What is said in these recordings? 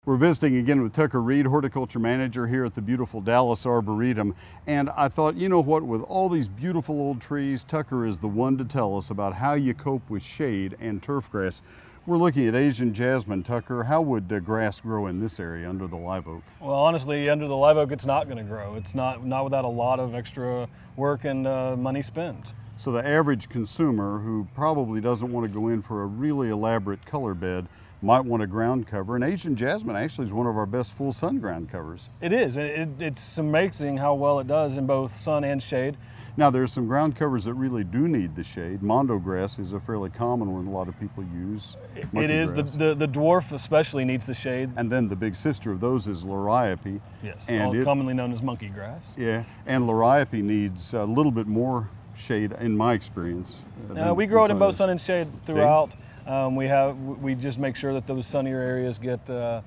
We're visiting again with Tucker Reed, horticulture manager here at the beautiful Dallas Arboretum. And I thought, you know what, with all these beautiful old trees, Tucker is the one to tell us about how you cope with shade and turf grass. We're looking at Asian jasmine. Tucker, how would grass grow in this area under the live oak? Well, honestly, under the live oak, it's not going to grow. It's not without a lot of extra work and money spent. So the average consumer who probably doesn't want to go in for a really elaborate color bed might want a ground cover, and Asian jasmine actually is one of our best full sun ground covers. It is. It's amazing how well it does in both sun and shade. Now there's some ground covers that really do need the shade. Mondo grass is a fairly common one a lot of people use. It is. The dwarf especially needs the shade. And then the big sister of those is liriope. Yes, and commonly known as monkey grass. Yeah, and liriope needs a little bit more shade in my experience. We grow it in both sun and shade throughout. We just make sure that those sunnier areas get the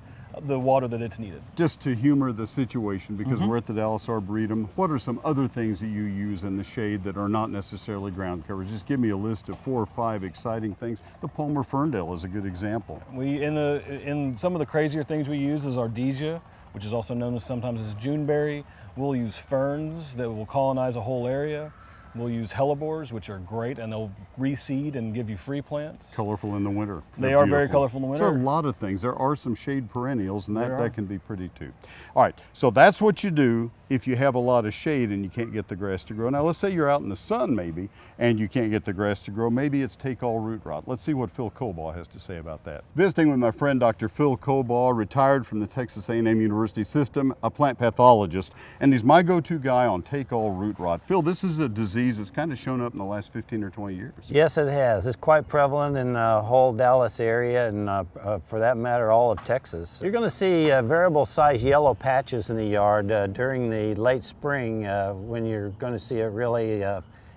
water that it's needed. Just to humor the situation, because we're at the Dallas Arboretum, what are some other things that you use in the shade that are not necessarily ground covers? Just give me a list of 4 or 5 exciting things. The Palmer ferndale is a good example. In some of the crazier things we use is ardesia, which is also known as sometimes as juneberry. We'll use ferns that will colonize a whole area. We'll use hellebores, which are great, and they'll reseed and give you free plants. Colorful in the winter. They are very colorful in the winter. So a lot of things. There are some shade perennials, and that can be pretty too. All right, so that's what you do if you have a lot of shade and you can't get the grass to grow. Now let's say you're out in the sun maybe, and you can't get the grass to grow. Maybe it's take all root rot. Let's see what Phil Cobaugh has to say about that. Visiting with my friend Dr. Phil Cobaugh, retired from the Texas A&M University system, a plant pathologist, and he's my go-to guy on take all root rot. Phil, this is a disease that's kind of shown up in the last 15 or 20 years. Yes, it has. It's quite prevalent in the whole Dallas area and for that matter, all of Texas. You're going to see variable size yellow patches in the yard during the late spring when you're going to see it really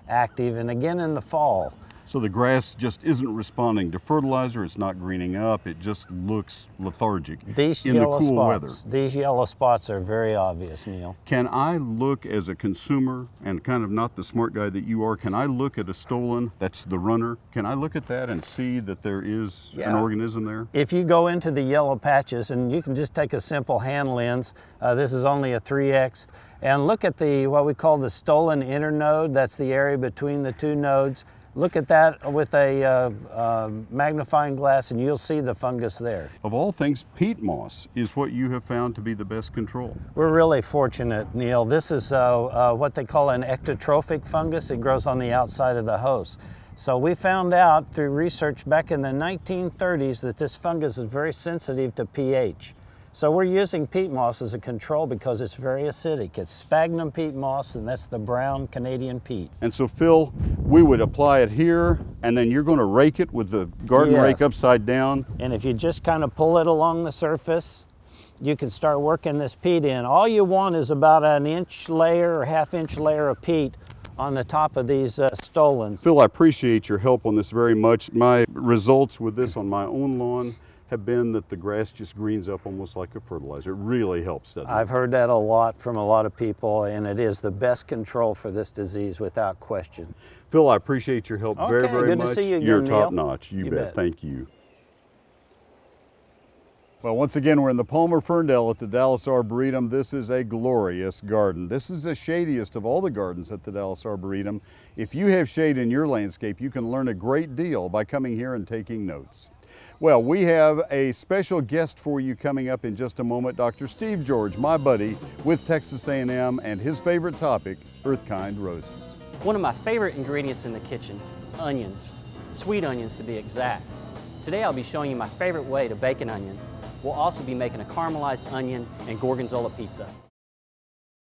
active, and again in the fall. So the grass just isn't responding to fertilizer, it's not greening up, it just looks lethargic in the cool weather. These yellow spots are very obvious, Neil. Can I look as a consumer, and kind of not the smart guy that you are, can I look at a stolon, that's the runner, can I look at that and see that there is an organism there? If you go into the yellow patches, and you can just take a simple hand lens, this is only a 3X, and look at what we call the stolon internode, that's the area between the two nodes. Look at that with a magnifying glass and you'll see the fungus there. Of all things, peat moss is what you have found to be the best control. We're really fortunate, Neil. This is what they call an ectotrophic fungus. It grows on the outside of the host. So we found out through research back in the 1930s that this fungus is very sensitive to pH. So we're using peat moss as a control because it's very acidic. It's sphagnum peat moss, and that's the brown Canadian peat. And so Phil, we would apply it here, and then you're going to rake it with the garden rake upside down. And if you just kind of pull it along the surface, you can start working this peat in. All you want is about an inch layer or half-inch layer of peat on the top of these stolons. Phil, I appreciate your help on this very much. My results with this on my own lawn have been that the grass just greens up almost like a fertilizer. It really helps, doesn't it? I've heard that a lot from a lot of people, and it is the best control for this disease without question. Phil, I appreciate your help very, very much. Good to see you again, You're Neil. top notch. You bet. Thank you. Well, once again, we're in the Palmer ferndale at the Dallas Arboretum. This is a glorious garden. This is the shadiest of all the gardens at the Dallas Arboretum. If you have shade in your landscape, you can learn a great deal by coming here and taking notes. Well, we have a special guest for you coming up in just a moment. Dr. Steve George, my buddy with Texas A&M, and his favorite topic, earth-kind roses. One of my favorite ingredients in the kitchen, onions. Sweet onions to be exact. Today I'll be showing you my favorite way to bake an onion. We'll also be making a caramelized onion and gorgonzola pizza.